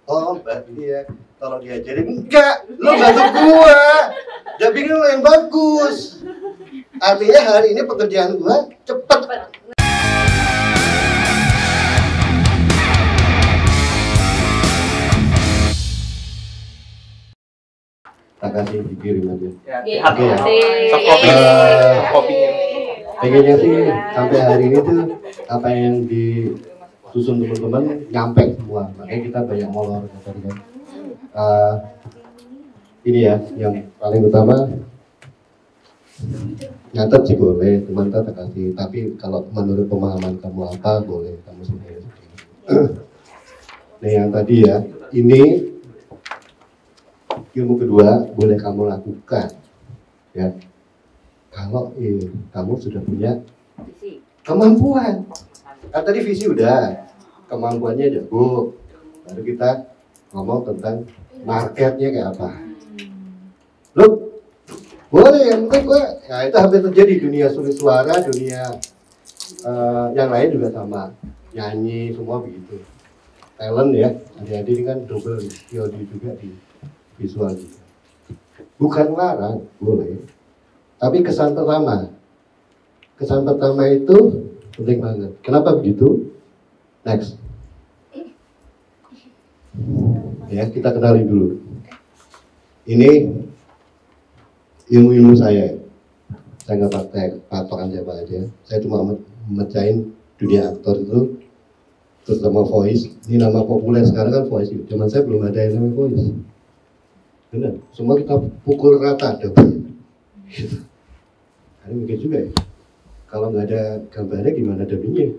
Oh mbak ini ya, tolong diajarin. Enggak, lo bantu gua. Dubbingnya lo yang bagus. Artinya hari ini pekerjaan gua cepet. Tak kasih dikirim aja. Oke. Soft copy-nya. Pengennya sih sampai hari ini tuh apa yang disusun teman-teman nyampe semua. Makanya kita banyak molor kan. Ini ya yang paling utama, nyatet sih boleh, teman tak kasih. Tapi kalau menurut pemahaman kamu apa boleh kamu sendiri. Nah yang tadi ya, ini ilmu kedua boleh kamu lakukan, ya. Kalau kamu sudah punya kemampuan. Kan tadi visi udah, kemampuannya jago. Baru kita ngomong tentang marketnya kayak apa. Loh, boleh yang penting gua, ya itu hampir terjadi dunia suara, dunia yang lain juga sama, nyanyi semua begitu. Talent ya, adik-adik ini kan double teori juga di visual juga. Bukan larang, boleh. Tapi kesan pertama itu penting banget. Kenapa begitu? Next. Ya, kita kenali dulu. Ini ilmu saya. Saya nggak pakai patokan siapa aja. Saya cuma mecahin dunia aktor itu, terutama voice. Ini nama populer sekarang kan voice. Zaman saya belum ada yang namanya voice. Benar, semua kita pukul rata double. Gitu. Ini mungkin juga ya. Kalau nggak ada gambarnya gimana dubbingnya?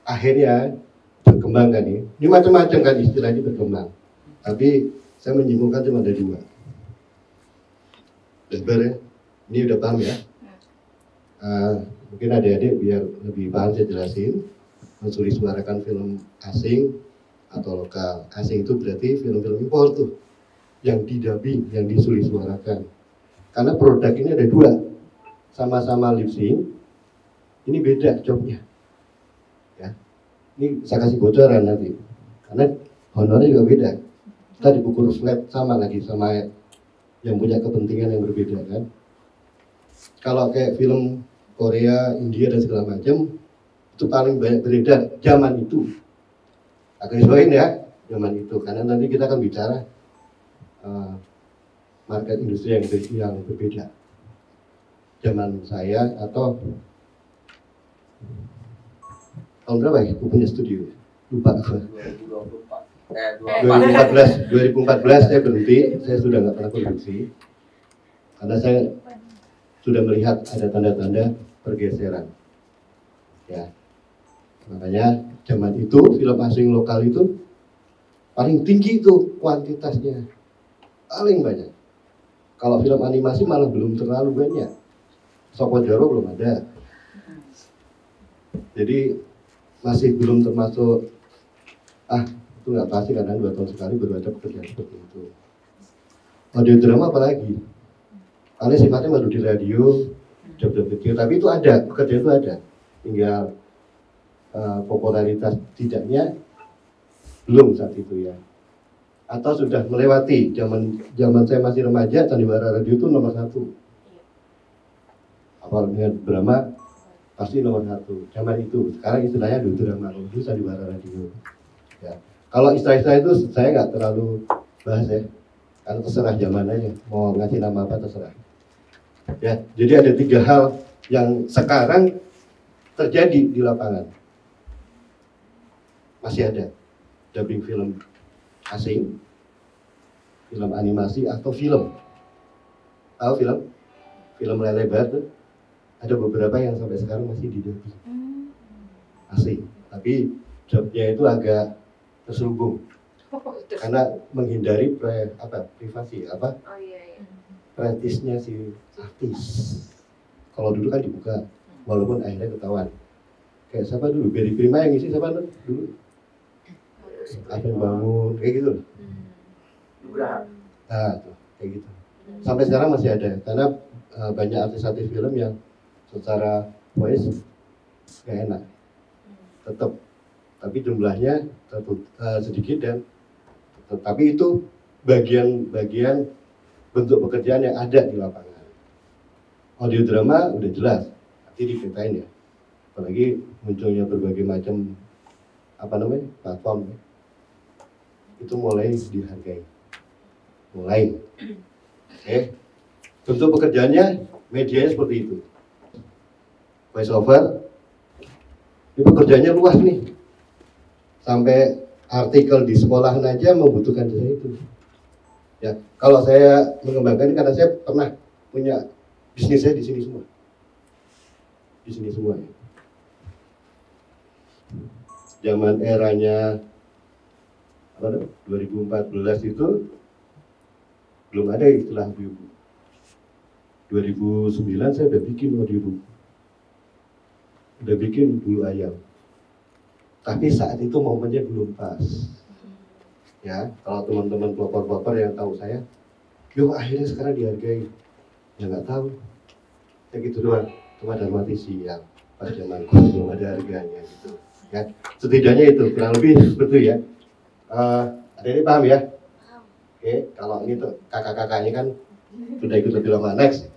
Akhirnya berkembang kan ini. Ini macam-macam kan istilahnya berkembang. Tapi saya menyimpulkan cuma ada dua. Gambar ya. Ini udah paham ya. Mungkin adik-adik biar lebih paham saya jelasin. Mensuri suarakan film asing atau lokal. Asing itu berarti film-film impor tuh. Yang didubbing, yang disuri suarakan. Karena produk ini ada dua. Sama-sama lip sync, ini beda jobnya, ya. Ini saya kasih bocoran nanti, karena honornya juga beda. Kita dipukul flat sama lagi sama yang punya kepentingan yang berbeda kan. Kalau kayak film Korea, India dan segala macam, itu paling banyak beredar zaman itu. Agak disesuaikan ya, zaman itu, karena nanti kita akan bicara market industri yang berbeda. Zaman saya atau tahun berapa ya? Aku punya studio, lupa. 2014 saya berhenti, saya sudah nggak pernah produksi karena saya sudah melihat ada tanda-tanda pergeseran. Ya, makanya zaman itu film asing lokal itu paling tinggi itu kuantitasnya, paling banyak. Kalau film animasi malah belum terlalu banyak. Soko Jaro belum ada, jadi masih belum termasuk itu nggak pasti karena 2 tahun sekali baru ada pekerjaan seperti itu. Audio drama apalagi, paling sifatnya baru di radio, job-job kecil, tapi itu ada, pekerjaan itu ada, tinggal popularitas tidaknya belum saat itu ya, atau sudah melewati zaman saya masih remaja, sandiwara radio itu nomor 1. Apalagi drama pasti nomor 1 zaman itu. Sekarang istilahnya dulu drama, itu sandiwara radio. Ya. Kalau istilah-istilah itu saya nggak terlalu bahas ya, karena terserah zaman aja mau ngasih nama apa terserah. Ya, jadi ada 3 hal yang sekarang terjadi di lapangan. Masih ada dubbing film asing, film animasi atau film. Tahu film layar lebar tuh? Ada beberapa yang sampai sekarang masih didubbing asing, tapi jobnya itu agak terselubung karena menghindari privasi prestisnya si artis. Kalau dulu kan dibuka, walaupun akhirnya ketahuan. Kayak siapa dulu? Berry Prima yang ngisi siapa dulu? Akan Bangun, kayak gitu. Nah, tuh, kayak gitu. Sampai sekarang masih ada, karena banyak artis-artis film yang secara voice gak enak, tetap tapi jumlahnya sedikit dan tapi itu bagian-bagian bentuk pekerjaan yang ada di lapangan. Audio drama udah jelas, nanti diceritain ya. Apalagi munculnya berbagai macam platform, itu mulai dihargai, mulai. Oke. Bentuk pekerjaannya, medianya seperti itu. Voice over, ini pekerjaannya luas nih. Sampai artikel di sekolahan aja membutuhkan jasa itu. Ya, kalau saya mengembangkan ini karena saya pernah punya bisnis saya di sini semua. Di sini semua. Ya. Zaman eranya 2014 itu belum ada istilah audiobook. 2009 saya udah bikin audiobook. Udah bikin Bulu Ayam. Tapi saat itu momennya belum pas. Ya, kalau teman-teman pelopor-pelopor yang tahu saya, yo akhirnya sekarang dihargai. Ya nggak tahu. Ya gitu doang. Cuma dalam hati siang. Pas zaman belum ada harganya gitu. Ya, setidaknya itu kurang lebih seperti itu ya. Ada ini paham ya? Oke, kalau ini tuh kakak-kakaknya kan sudah ikut lebih lama. Next.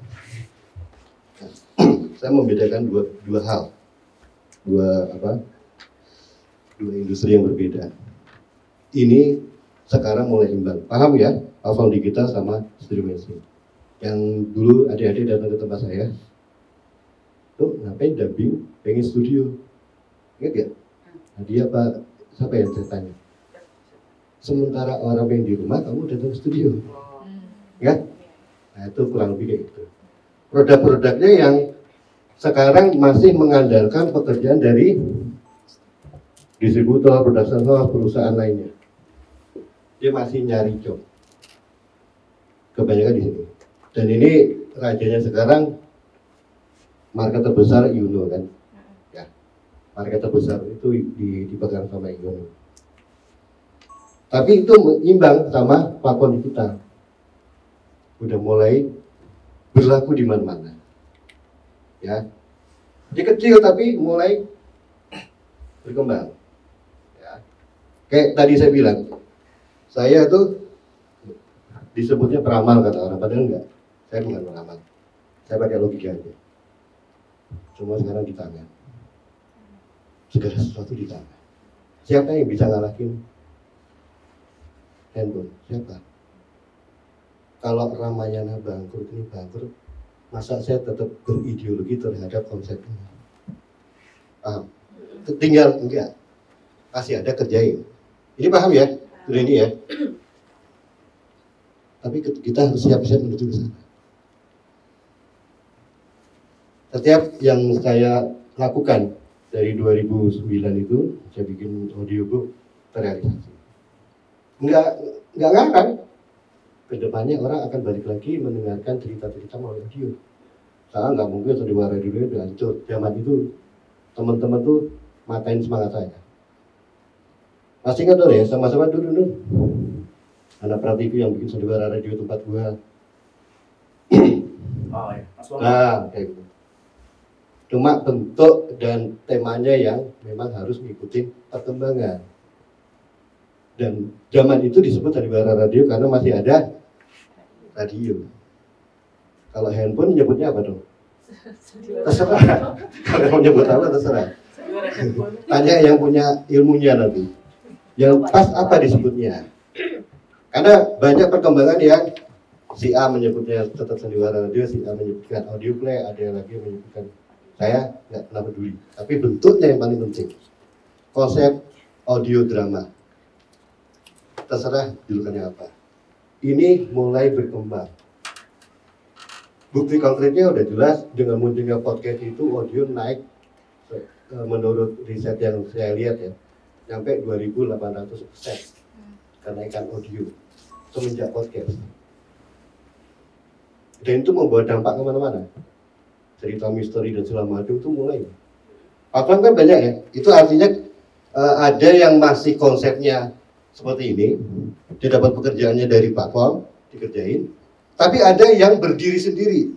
Saya membedakan dua hal, dua industri yang berbeda. Ini sekarang mulai imbang, paham ya? Platform digital sama studio machine. Yang dulu adik-adik datang ke tempat saya, tuh ngapain dubbing, pengen studio, ingat ya? Nah, dia apa? Siapa yang ceritanya? Sementara orang yang di rumah, kamu datang ke studio, ya? Nah itu kurang lebih kayak gitu. Produk-produknya yang sekarang masih mengandalkan pekerjaan dari distributor, production house, perusahaan lainnya. Dia masih nyari job. Kebanyakan di sini. Dan ini rajanya sekarang market terbesar Yuno kan. Ya. Market terbesar itu dipegang sama Yuno. Tapi itu imbang sama platform digital. Udah mulai berlaku di mana-mana. Ya. Dia kecil tapi mulai berkembang. Ya. Kayak tadi saya bilang, saya tuh disebutnya peramal kata orang, padahal enggak. Saya bukan peramal. Saya pakai logika aja. Cuma sekarang di tangan. Segala sesuatu di tangan. Siapa yang bisa ngalahin handphone? Siapa? Kalau Ramayana bangkrut, ini bangkrut, masa saya tetap berideologi terhadap konsep ini? Paham? Tinggal enggak, pasti ada kerjain. Ini paham ya? Udah ini ya. Tapi kita harus siap-siap menuju ke sana. Setiap yang saya lakukan dari 2009 itu, saya bikin audiobook terrealisasi. Enggak ngarang. Kedepannya orang akan balik lagi mendengarkan cerita-cerita melalui audio. Saya nggak mungkin sandiwara dulu udah hancur. Zaman itu teman-teman tuh matain semangat saya. Masih ingat dong ya, sama-sama dulu. Anak Prativi yang bikin sandiwara radio tempat gua. Oh ya, Nah, kayak gitu. Cuma bentuk dan temanya yang memang harus mengikuti perkembangan. Dan zaman itu disebut sandiwara radio karena masih ada radio. Kalau handphone nyebutnya apa dong? Terserah. Kalau mau nyebut apa terserah. Tanya yang punya ilmunya nanti. Yang pas apa disebutnya? Karena banyak perkembangan yang si A menyebutnya tetap sandiwara radio, si A menyebutkan audio play, ada yang lagi menyebutkan. Saya nggak pernah peduli. Tapi bentuknya yang paling penting. Konsep audio drama. Terserah julukannya apa. Ini mulai berkembang. Bukti konkretnya udah jelas dengan munculnya podcast itu audio naik menurut riset yang saya lihat ya sampai 2.800% kenaikan audio semenjak podcast. Dan itu membawa dampak kemana-mana. Cerita misteri dan segala macam itu mulai. Platform kan banyak ya. Itu artinya ada yang masih konsepnya seperti ini, dia dapat pekerjaannya dari platform, dikerjain. Tapi ada yang berdiri sendiri.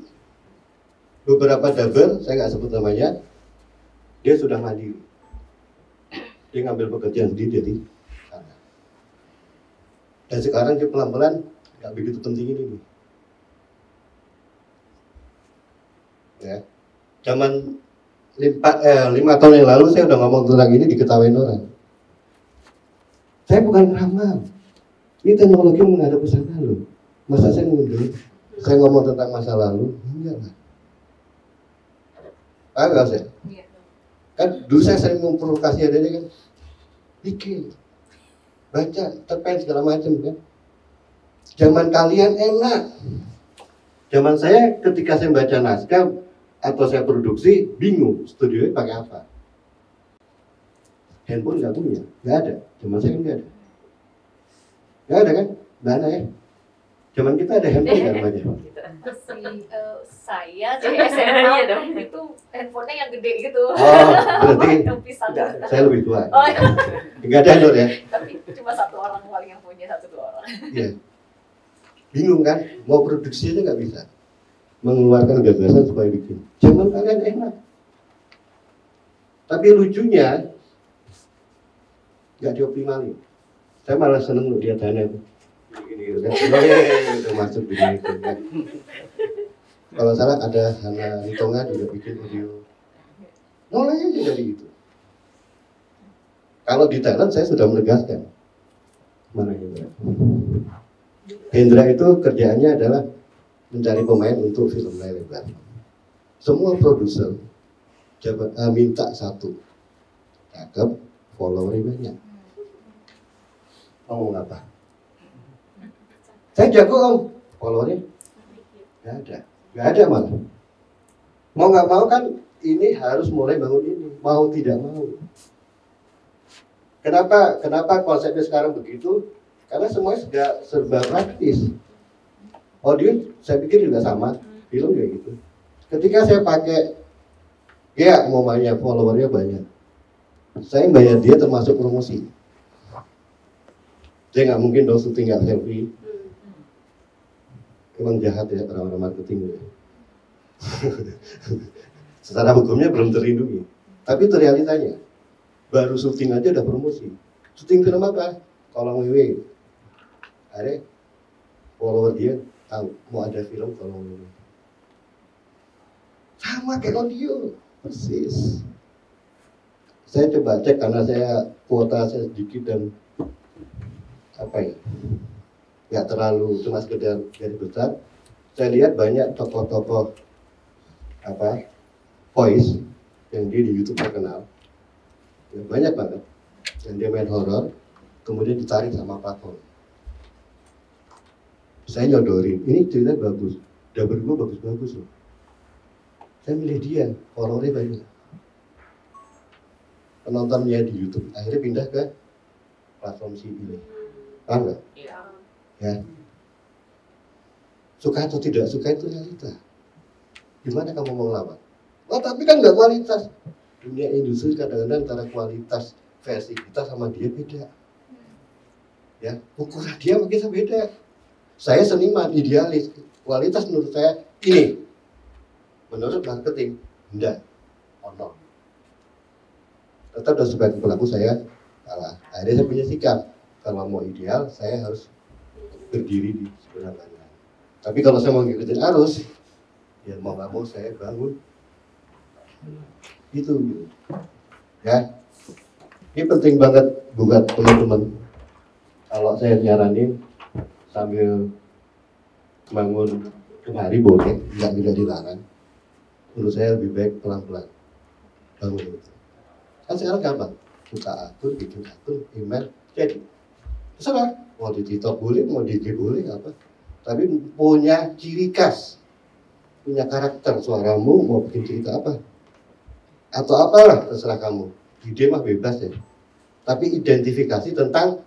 Beberapa dubber, saya nggak sebut namanya, dia sudah mandiri. dia ngambil pekerjaan sendiri dari sana. Dan sekarang dia pelan-pelan nggak begitu penting ini nih. Ya, zaman 5 tahun yang lalu saya udah ngomong tentang ini diketawain orang. Saya bukan ramal. Ini teknologi menghadap ke sana loh. Masa saya mundur? Saya ngomong tentang masa lalu? Enggak lah. Enggak saya. Kan dulu saya sering memprovokasi adanya kan. Bikin, baca, terpen segala macam kan. Zaman kalian enak. Zaman saya ketika saya baca naskah atau saya produksi bingung studionya pakai apa. Handphone nggak punya, nggak ada. Zaman saya kan nggak ada. Nggak ada kan? Mana ya? Zaman kita ada handphone nggak banyak. Saya SMA itu handphonenya yang gede gitu. Oh, berarti yang pisang. Saya lebih tua. Oh, iya. Nggak ada Android ya? Tapi cuma 1 orang paling yang punya, 1-2 orang. Iya. Bingung kan? Mau produksi aja nggak bisa. Mengeluarkan gagasan supaya bikin. Zaman kalian enak. Tapi lucunya nggak dioptimalin. Saya malah seneng loh dia dana itu. Gini gitu kan. Udah masuk di itu kan. Kalau salah ada Hana Ritonga juga bikin video. Mulai aja dari itu. Kalau di Thailand saya sudah menegaskan. Mana Hendra? Hendra itu kerjaannya adalah mencari pemain untuk film layar lebar. Semua produser minta satu, cakep, followernya banyak. Ngomong apa? Saya jago om, followernya nggak ada malah. Mau nggak mau kan ini harus mulai bangun ini, mau tidak mau. Kenapa konsepnya sekarang begitu? Karena semuanya sudah serba praktis. Audio saya pikir juga sama, film juga gitu. Ketika saya pakai, ya mau banyak followernya banyak, saya bayar dia termasuk promosi. Saya nggak mungkin dong syuting nggak selfie. Emang jahat ya orang-orang marketing ya. Secara hukumnya belum terlindungi. Tapi itu realitanya. Baru syuting aja udah promosi. Syuting film apa? Kolong Wewe. Ada follower dia tahu mau ada film Kolong Wewe. Sama kayak audio, persis. Saya coba cek karena saya kuota saya sedikit dan apa ya? Nggak terlalu cuma sekedar garis besar. Saya lihat banyak tokoh-tokoh voice yang dia di YouTube terkenal, ya, banyak banget yang dia main horor, kemudian ditarik sama platform. Saya nyodorin, ini cerita bagus, dapur gue bagus-bagus loh. Saya milih dia, horornya banyak. Penontonnya di YouTube, akhirnya pindah ke platform si ini. Paham nggak? Ya. Suka atau tidak suka itu realita. Gimana kamu mau ngelawan? Oh tapi kan nggak kualitas. Dunia industri kadang-kadang antara kualitas versi kita sama dia beda. Ya, ukuran dia sama kita beda. Saya seniman, idealis. Kualitas menurut saya ini. Menurut marketing, enggak. No. Tetap dan sebagai pelaku saya salah. Akhirnya saya punya sikap. Kalau mau ideal, saya harus berdiri di sebelah kanan. Tapi kalau saya mau ngikutin arus, ya mau nggak mau saya bangun. Itu, ya. Ini penting banget buat teman-teman. Kalau saya nyaranin sambil bangun kemari boleh, tidak dilarang. Menurut saya lebih baik pelan-pelan bangun itu. Kan sekarang gampang, buka akun, bikin akun, email, jadi. Terserah, mau di TikTok boleh, mau di IG boleh, apa. Tapi punya ciri khas, punya karakter suaramu, mau bikin cerita apa. Atau apalah, terserah kamu. Ide mah bebas ya. Tapi identifikasi tentang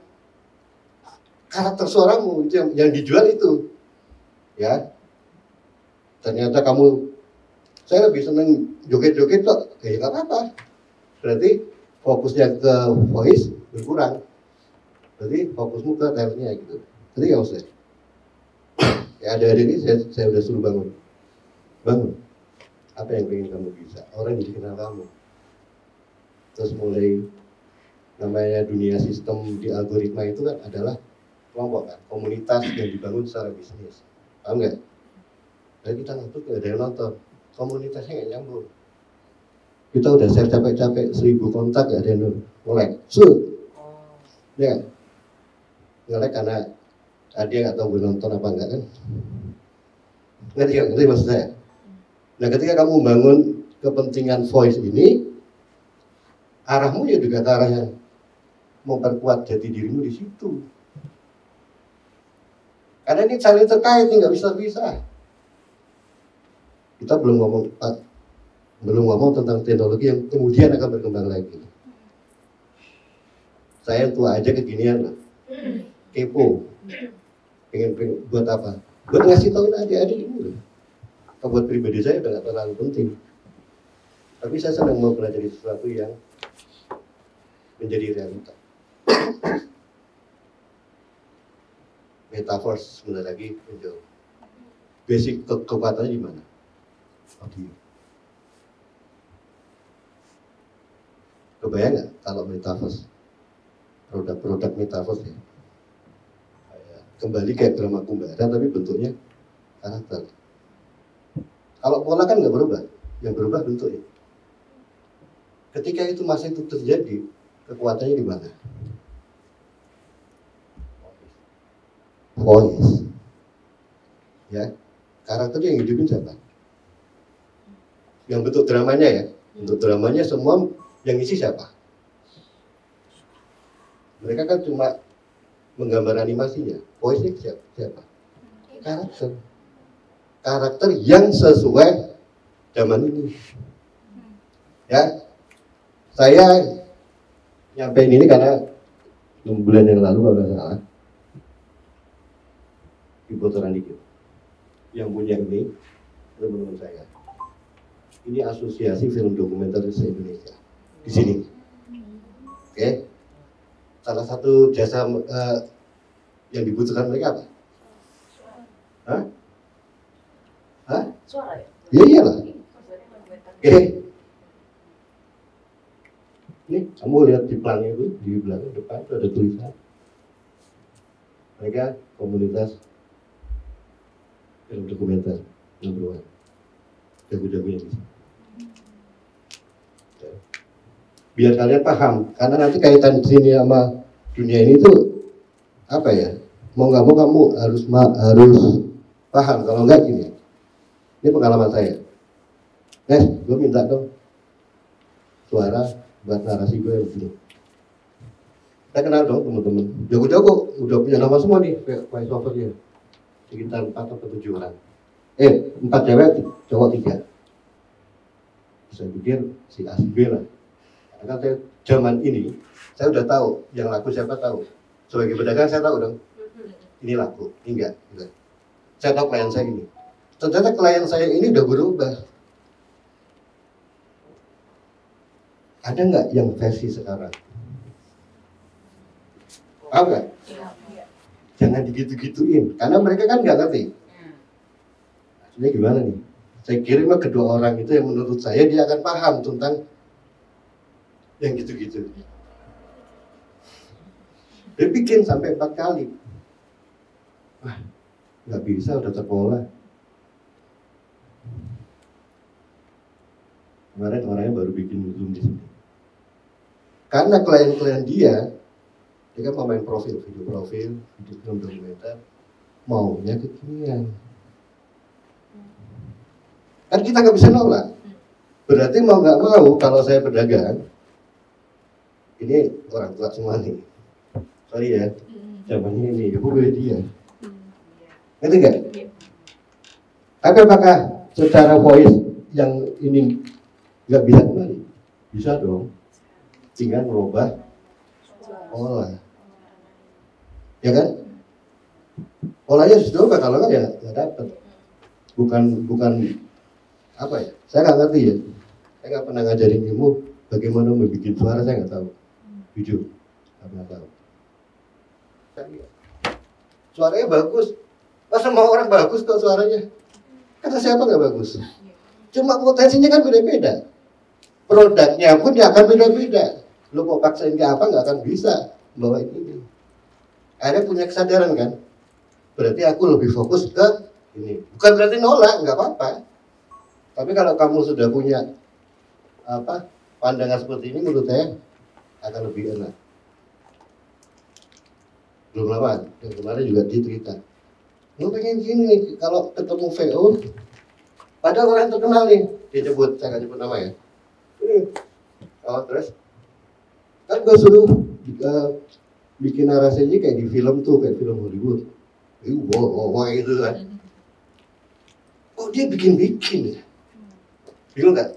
karakter suaramu, itu yang dijual itu. Ya. Ternyata kamu, saya lebih seneng joget-joget kok, ya nggak apa-apa. Berarti fokusnya ke voice berkurang. Berarti fokusmu ke talentnya gitu. Jadi nggak usah. Ya ada ini saya udah suruh bangun. Apa yang pengen kamu bisa? Orang jadi kenal kamu. Terus mulai namanya dunia sistem di algoritma itu kan adalah kelompok kan, komunitas yang dibangun secara bisnis. Paham nggak? Jadi kita ngatur nggak ada yang nonton, komunitasnya nggak nyambung. Kita udah share capek-capek 1000 kontak nggak ada yang nge-like, ya kan? Nge-like karena dia nggak tahu gue nonton apa enggak kan? Ngerti maksud saya? Nah ketika kamu bangun kepentingan voice ini, arahmu ya juga ke arah yang memperkuat jati dirimu di situ. Karena ini saling terkait, nggak bisa. Kita belum ngomong tentang teknologi yang kemudian akan berkembang lagi. Saya tua aja keginian lah, kepo, pengen buat apa? Buat ngasih tahu adik-adik ini. Buat pribadi saya udah nggak terlalu penting. Tapi saya sedang mau pelajari sesuatu yang menjadi realita. Metaverse sebentar lagi menjauh. Basic kekuatannya di mana? Audio. Kebayang nggak kalau metaverse, produk-produk metaverse ya? Kembali kayak drama kumbara tapi bentuknya karakter. Kalau pola kan nggak berubah, yang berubah bentuknya. Ketika itu masih itu terjadi, kekuatannya di mana? Voice. Ya, karakternya yang hidupin siapa? Yang bentuk dramanya ya, bentuk dramanya semua yang isi siapa? Mereka kan cuma menggambar animasinya, voice-nya siapa? Karakter yang sesuai zaman ini. Ya, saya nyampein ini karena 6 bulan yang lalu kalau nggak salah, dibocoran dikit. Yang punya ini teman-teman saya. Ini asosiasi film dokumenter se-Indonesia di sini. Oke. Salah satu jasa yang dibutuhkan mereka apa? Hah? Suara ya? Ya iyalah. Oke. Ini kamu lihat di pelangnya itu, di belakang depan itu ada tulisan. Mereka komunitas film dokumenter #1. Jago-jagonya di sini. Biar kalian paham, karena nanti kaitan di sini sama dunia ini tuh apa ya? Mau nggak mau kamu harus paham. Kalau enggak gini, ini pengalaman saya. Gue minta dong suara buat narasi gue yang begini. Saya kenal dong teman-teman. Jago-jago udah punya nama semua nih, voice overnya. Sekitar 4 atau 7 orang. 4 cewek, cowok 3. Saya pikir si A si B lah. Karena saya zaman ini, saya udah tahu yang laku siapa tahu. Sebagai pedagang saya tahu dong, ini laku, ini enggak. Saya tahu klien saya ini. Ternyata klien saya ini udah berubah. Ada nggak yang versi sekarang? Tahu nggak? Jangan digitu-gituin, karena mereka kan nggak ngerti. Maksudnya gimana nih? Saya kirim ke kedua orang itu yang menurut saya dia akan paham tentang yang gitu-gitu. Dia bikin sampai 4 kali. Wah, nggak bisa, udah terpola. Kemarin orangnya baru bikin Zoom di sini. Karena klien-klien dia kan pemain profil, video profil, video film dokumenter, maunya kekinian. Kan kita nggak bisa nolak. Berarti mau nggak mau kalau saya pedagang, ini orang tua semua nih. Sorry ya, zamannya ini, ya boleh dia. Ngerti nggak? Tapi apakah secara voice yang ini nggak bisa kembali? Bisa dong. Tinggal merubah pola. Ya kan? Polanya sudah ubah, kalau kan ya nggak dapat. Bukan apa ya? Saya nggak ngerti ya. Saya nggak pernah ngajarin ilmu bagaimana membuat suara, saya nggak tahu. Jujur, nggak pernah tahu. Suaranya bagus. Masa mau orang bagus kok suaranya? Kata siapa nggak bagus? Cuma potensinya kan beda-beda. Produknya pun dia akan beda-beda. Lu mau paksain ke apa nggak akan bisa bawa ini. Akhirnya punya kesadaran kan, berarti aku lebih fokus ke ini. Bukan berarti nolak, nggak apa-apa. Tapi kalau kamu sudah punya pandangan seperti ini, menurut saya akan lebih enak. Belum lama, yang kemarin juga dia cerita, lu pengen gini, kalau ketemu VO, padahal orang terkenal nih, dia nyebut, saya nggak nyebut nama ya. Oh terus, kan gue suruh bikin narasinya kayak di film tuh, kayak film Hollywood. Wah itu kan. Kok dia bikin-bikin ya? Bingung nggak?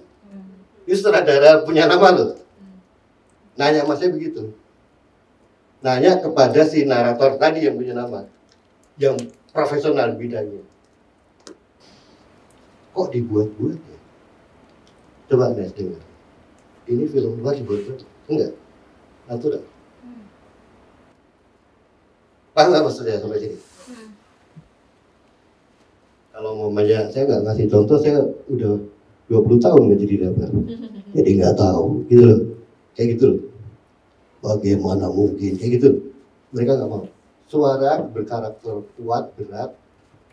Ini sutradara punya nama loh. Nanya sama saya begitu. Nanya kepada si narator tadi yang punya nama, yang profesional bidangnya. Kok dibuat-buat ya? Coba Nes dengar. Ini film luar dibuat-buat? Enggak. Natural. Paham nggak maksudnya sampai sini? Kalau mamanya saya nggak ngasih contoh, saya udah 20 tahun nggak jadi dapat. Jadi nggak tahu, gitu loh. Kayak gitu loh. Bagaimana mungkin, kayak gitu loh. Mereka nggak mau. Suara berkarakter kuat, berat,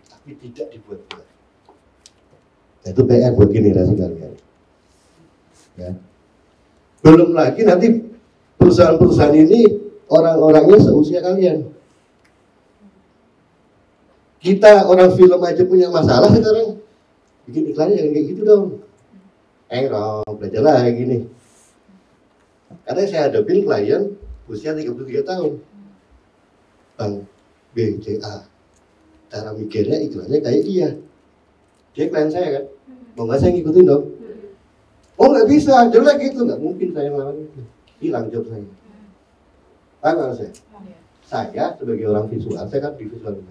tapi tidak dibuat-buat. Nah, itu PR buat generasi kalian. Ya. Belum lagi nanti perusahaan-perusahaan ini orang-orangnya seusia kalian. Kita orang film aja punya masalah sekarang. Bikin iklannya jangan kayak gitu dong. Belajar lah kayak gini. Karena saya hadapin klien usia 33 tahun. Bang BCA. Cara mikirnya iklannya kayak dia. Dia klien saya kan. Mau nggak saya ngikutin dong? Oh nggak bisa, jelek gitu. Nggak mungkin saya ngelawan itu. Hilang job saya. Paham nggak saya? Saya sebagai orang visual, saya kan di visual.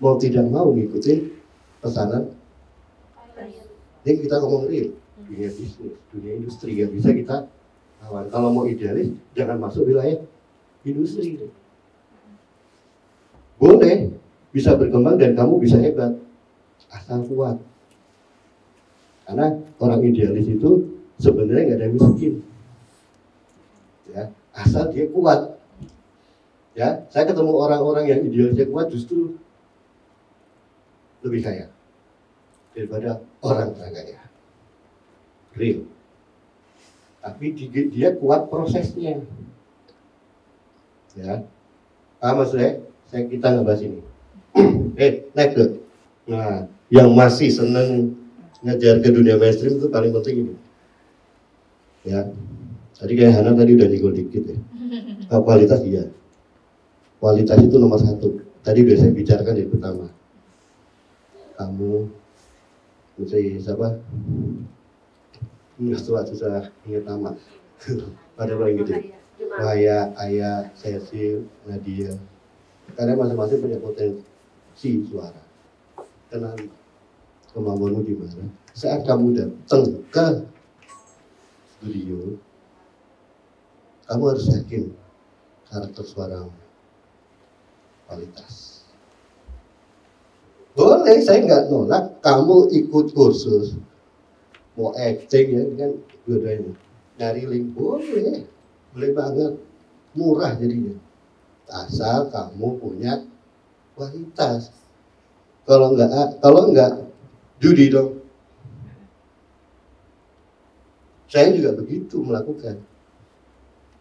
Mau tidak mau ngikutin pesanan. Ini kita ngomong real, dunia bisnis, dunia industri, gak bisa kita lawan. Kalau mau idealis, jangan masuk wilayah industri. Boleh, bisa berkembang dan kamu bisa hebat, asal kuat. Karena orang idealis itu sebenarnya nggak ada yang miskin, ya, asal dia kuat. Ya, saya ketemu orang-orang yang idealisnya kuat justru lebih kaya daripada orang kaya. Real. Tapi dia kuat prosesnya. Ya. Maksudnya, kita ngebahas ini. Next deh. Nah, yang masih seneng ngejar ke dunia mainstream itu paling penting ini. Ya. Tadi kayak Hana tadi udah nyinggung dikit ya. Kualitas iya. Kualitas itu nomor 1. Tadi udah saya bicarakan di pertama. Kamu misalnya siapa? Nggak susah ingat nama. Pada paling gede. Ayah, Cecil, Nadia. Karena masing-masing punya potensi suara. Kenali kemampuanmu di mana. Saat kamu datang ke studio, kamu harus yakin karakter suaramu kualitas. Boleh, saya nggak nolak kamu ikut kursus mau acting ya kan, dua-duanya nyari link, boleh banget, murah jadinya, asal kamu punya kualitas. Kalau nggak judi dong. Saya juga begitu melakukan.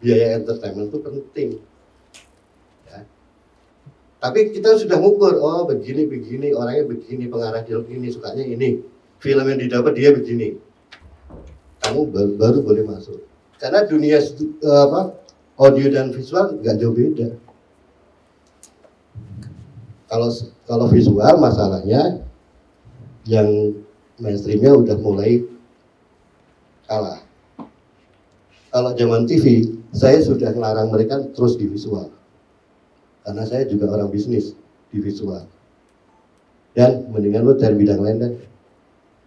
Biaya entertainment itu penting. Tapi kita sudah ngukur, oh begini, orangnya begini, pengarah dialog ini, sukanya ini. Film yang didapat dia begini. Kamu baru boleh masuk. Karena dunia audio dan visual nggak jauh beda. Kalau visual masalahnya yang mainstreamnya udah mulai kalah. Kalau zaman TV, saya sudah ngelarang mereka terus di visual. Karena saya juga orang bisnis di visual. Dan mendingan lu cari bidang lain deh.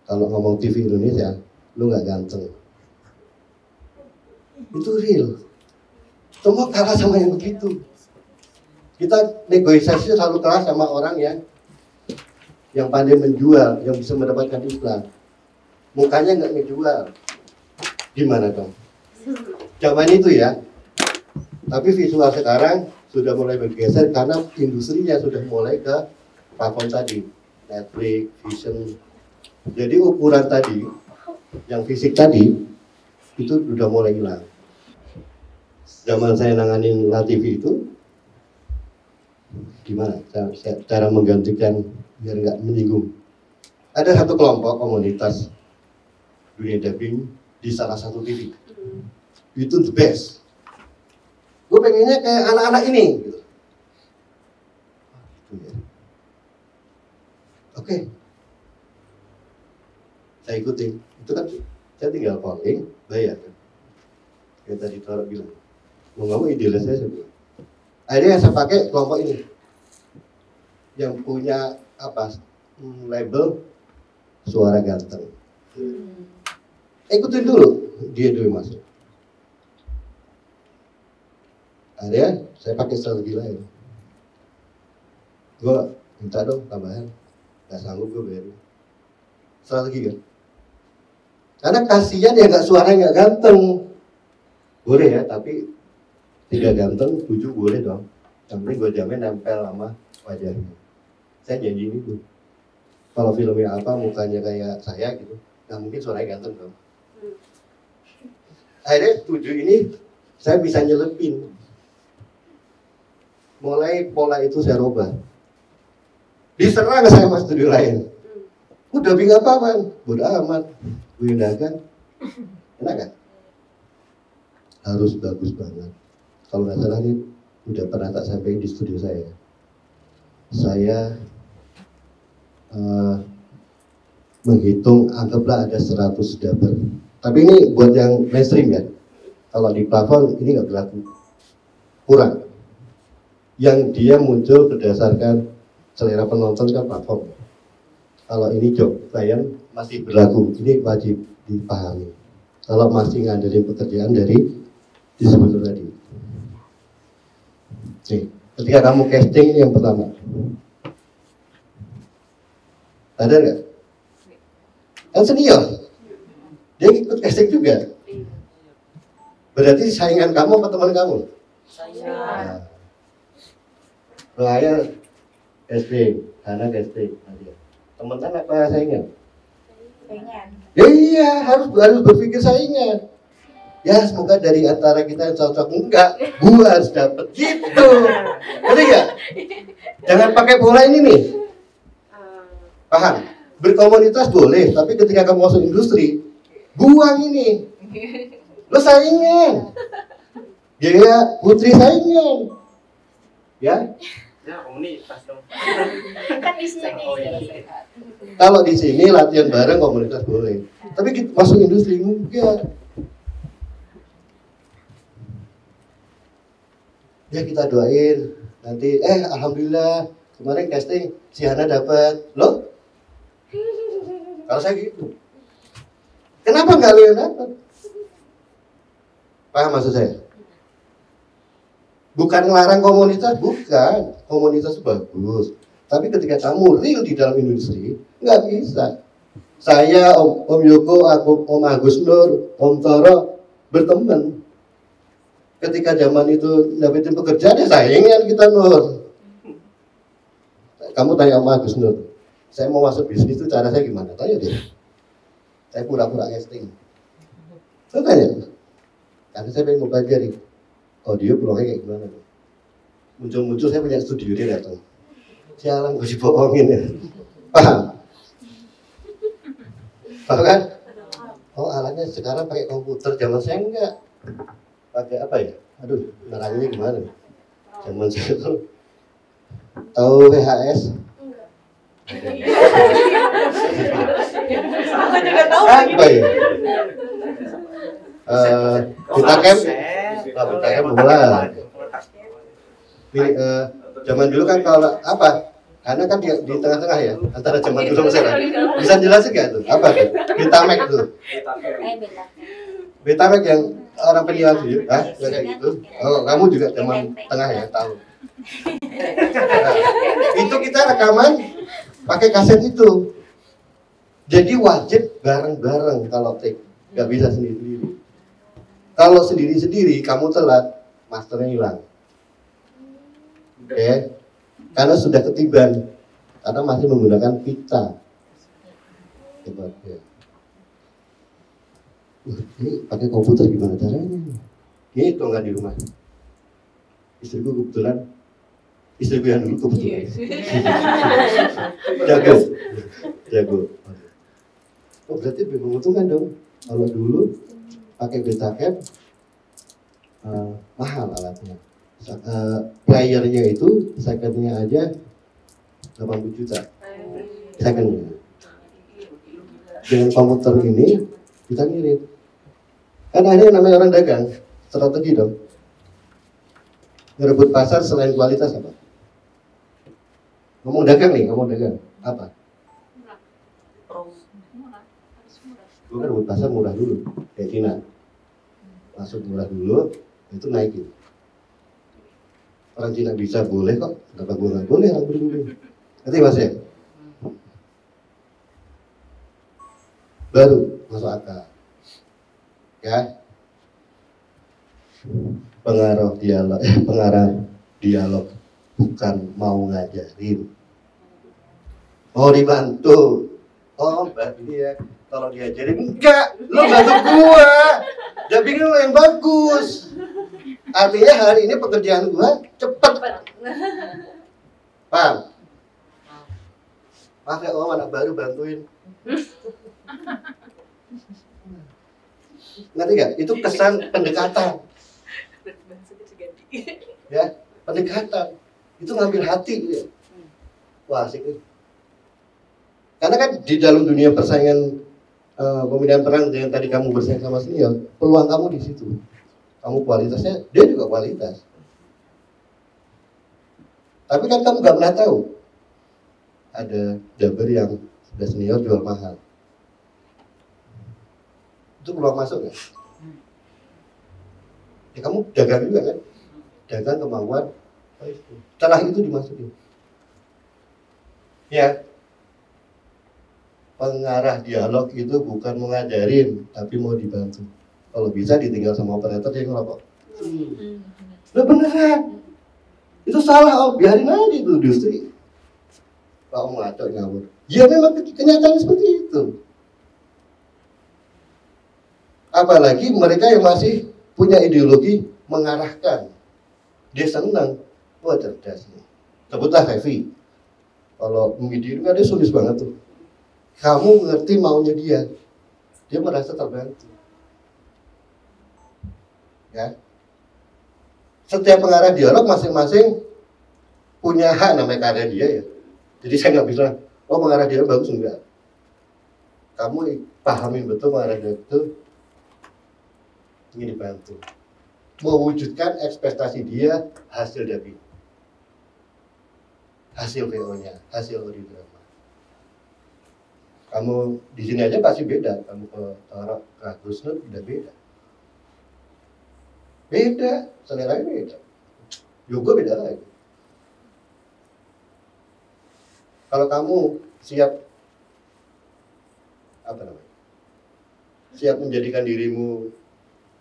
Kalau ngomong TV Indonesia, lu nggak ganteng. Itu real. Semua kalah sama yang begitu. Kita negosiasi selalu kalah sama orang yang pandai menjual, yang bisa mendapatkan iklan. Mukanya nggak ngejual. Gimana dong? Zaman itu ya, Tapi visual sekarang sudah mulai bergeser karena industrinya sudah mulai ke platform tadi, Netflix, Vision. Jadi ukuran tadi, yang fisik tadi, itu sudah mulai hilang. Zaman saya nanganin La TV itu, gimana cara menggantikan biar nggak menyinggung. Ada satu kelompok komunitas dunia dubbing di salah satu TV. Itu the best. Gue pengennya kayak anak-anak ini. Gitu. Oke. Saya ikutin. Itu kan saya tinggal calling, bayar kan. Kayak tadi Tora bilang. Mau nggak mau idealnya saya bilang. Akhirnya saya pakai kelompok ini. Yang punya apa? Label suara ganteng. Ikutin dulu. Dia dulu masuk. Akhirnya saya pakai strategi lain. Gue minta dong tambahan. Gak sanggup gue bayarin. Strategi kan. Karena kasihan ya nggak suaranya nggak ganteng. Boleh ya, tapi 3 ganteng, 7 boleh dong. Yang penting gue jamin nempel sama wajahnya. Saya janji ini tuh. Kalau filmnya apa, mukanya kayak saya gitu, nggak mungkin suaranya ganteng dong. Akhirnya 7 ini saya bisa nyelepin. Mulai pola itu saya rubah. Diserang saya sama studio lain. Udah bingung apa-apaan? Bodoh amat. Gue indahkan. Enak kan? Harus bagus banget. Kalau nggak salah ini udah pernah tak sampaikan di studio saya. Saya menghitung, anggaplah ada 100 dubber. Tapi ini buat yang mainstream ya. Kalau di plafon ini nggak berlaku. Kurang. Yang dia muncul berdasarkan selera penonton kan platform. Kalau ini job klien masih berlaku, ini wajib dipahami. Kalau masih ngandelin pekerjaan dari disebut tadi. Nih, ketika kamu casting yang pertama, ada nggak? Kan senior, dia ikut casting juga. Berarti saingan kamu apa teman kamu? Saingan. Saya casting, Hana casting, teman-teman apa saingan? Saingan. Ya iya, harus berpikir saingan. Ya semoga dari antara kita yang cocok, enggak, gua harus dapet gitu. Ngerti nggak? Jangan pakai pola ini nih. Paham? Berkomunitas boleh, tapi ketika kamu masuk industri, buang ini. Lo saingan. Dia putri saingan. Ya? Ya, komunitas dong. Kan di sini. Kalau di sini latihan bareng komunitas boleh. Tapi masuk industri enggak. Ya kita doain nanti alhamdulillah kemarin casting si Hana dapat. Loh? Kalau saya gitu. Kenapa enggak lo yang dapat? Paham maksud saya? Bukan ngelarang komunitas, bukan. Komunitas itu bagus. Tapi ketika kamu real di dalam industri, nggak bisa. Saya, Om Yoko, Om Agus Nur, Om Toro, berteman. Ketika zaman itu dapetin pekerjaan, ya saingan kita, Nur. Kamu tanya Om Agus Nur, saya mau masuk bisnis itu cara saya gimana? Tanya deh. Saya pura-pura casting. Saya tanya. Karena saya pengen mau pelajari. Audio blognya kayak gimana? Muncul-muncul saya punya studio, dia datang. Sialan gue dibohongin ya. Paham? Paham kan? Oh alatnya sekarang pakai komputer, zaman saya enggak. Pakai apa ya? Aduh, nerangnya gimana? Zaman saya tuh tahu VHS? Aku juga tahu. Apa ya? Betacam? Betacam bola. Zaman dulu kan kalau apa? Karena kan di tengah-tengah ya, antara zaman dulu sama sekarang. Bisa jelasin nggak tuh? Apa tuh? Betamax tuh. Betamax yang orang penjual tuh, kayak gitu. Oh, kamu juga zaman tengah ya, tahu. Nah, itu kita rekaman pakai kaset itu. Jadi wajib bareng-bareng kalau take, nggak bisa sendiri-sendiri. Kalau sendiri-sendiri kamu telat, masternya hilang. Oke, karena sudah ketiban, karena masih menggunakan pita. Hebat ya. Ini pakai komputer gimana caranya? Ini tuh nggak di rumah. Istriku kebetulan, istriku yang dulu kebetulan. Jago. Oh berarti lebih menguntungkan dong. Kalau dulu pakai Betacam mahal alatnya. Playernya itu secondnya aja 80 juta secondnya. Dengan komputer ini kita ngirit. Kan ada yang namanya orang dagang, strategi dong. Ngerebut pasar selain kualitas apa? Ngomong dagang nih, ngomong dagang apa? Gue kan rebut pasar murah dulu, kayak Cina. Masuk murah dulu, itu naikin. Orang Cina bisa boleh kok, kenapa gue nggak boleh orang beli? Nanti mas ya, baru masuk akal, ya. Pengarah dialog bukan mau ngajarin, mau dibantu. Oh mbak ini ya, kalau diajarin enggak, lo bantu gua, udah bikin lo yang bagus. Artinya hari ini pekerjaan gua cepet. Paham? Pakai anak baru bantuin. Ngerti gak? Itu kesan pendekatan. Ya, pendekatan. Itu ngambil hati ya. Wah asik nih. Karena kan di dalam dunia persaingan pemilihan peran yang tadi kamu bersaing sama senior, peluang kamu di situ. Kamu kualitasnya, dia juga kualitas. Tapi kan kamu gak pernah tahu ada dabber yang sudah senior jual mahal. Itu peluang masuk ya? Ya kamu dagang juga kan? Dagang kemauan. Setelah itu dimasukin. Ya. Pengarah dialog itu bukan mau ngajarin, tapi mau dibantu. Kalau bisa ditinggal sama operator dia ngerokok. Udah beneran. Itu salah om, biarin aja itu industri. Pak om ngaco ngawur. Ya memang kenyataan seperti itu. Apalagi mereka yang masih punya ideologi mengarahkan. Dia senang. Wah cerdas nih. Sebutlah Fevi. Kalau memilih kan dia sulis banget tuh. Kamu mengerti maunya dia. Dia merasa terbantu. Ya. Setiap pengarah dialog masing-masing punya hak namanya karya dia ya. Jadi saya nggak bilang, oh pengarah dialog bagus enggak. Kamu pahamin betul pengarah dialog itu ingin dibantu. Mewujudkan ekspektasi dia hasil dari hasil VO-nya, hasil audiodrama. Kamu di sini aja pasti beda. Kamu ke Agusnut udah beda. Beda, seleranya beda. Juga beda lagi. Kalau kamu siap apa namanya? Siap menjadikan dirimu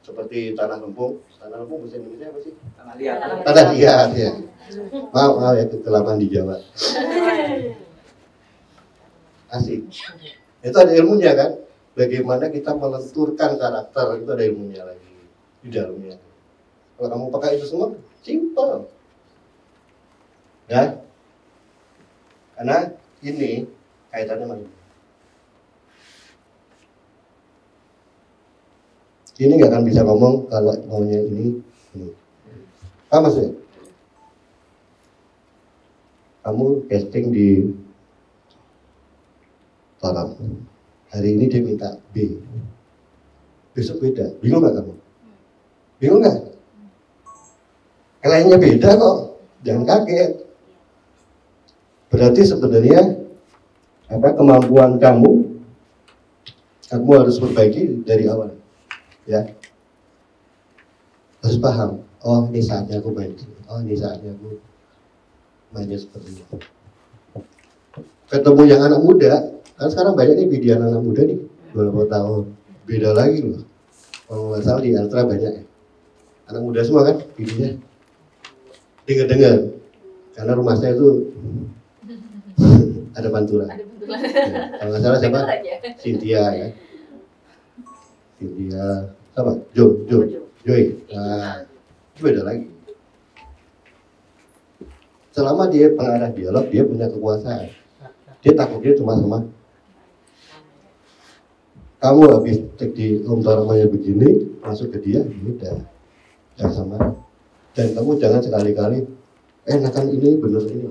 seperti tanah lempung bahasa Indonesia apa sih? Tanah liat. Tanah liat ya. Maaf ya kelamaan di Jawa. Asik. Itu ada ilmunya kan? Bagaimana kita melenturkan karakter itu ada ilmunya lagi di dalamnya. Kalau kamu pakai itu semua, simple. Ya. Karena ini kaitannya sama ini. Ini nggak akan bisa ngomong kalau maunya ini. Apa maksudnya? Kamu casting di Torang. Hari ini dia minta B. Besok beda. Bingung nggak kamu? Bingung nggak? Kliennya beda kok. Jangan kaget. Berarti sebenarnya kemampuan kamu harus perbaiki dari awal. Ya, harus paham. Oh, ini saatnya aku main. Oh, ini saatnya aku mainnya seperti ini. Ketemu yang anak muda, kan sekarang banyak nih video anak muda nih, 20 tahun. Beda lagi loh. Kalau nggak salah di Ultra banyak ya. anak muda semua kan videonya. Dengar karena rumah saya itu ada pantura. Ada betulan. Ya, kalau nggak salah siapa? Dengar aja. Cynthia ya. Cynthia apa? Joy. Nah, itu beda lagi. Selama dia pengarah dialog, dia punya kekuasaan. Dia takutnya cuma sama kamu habis cek di home toramanya begini, masuk ke dia, udah jangan sama. Dan kamu jangan sekali-kali, enakan ini bener ini.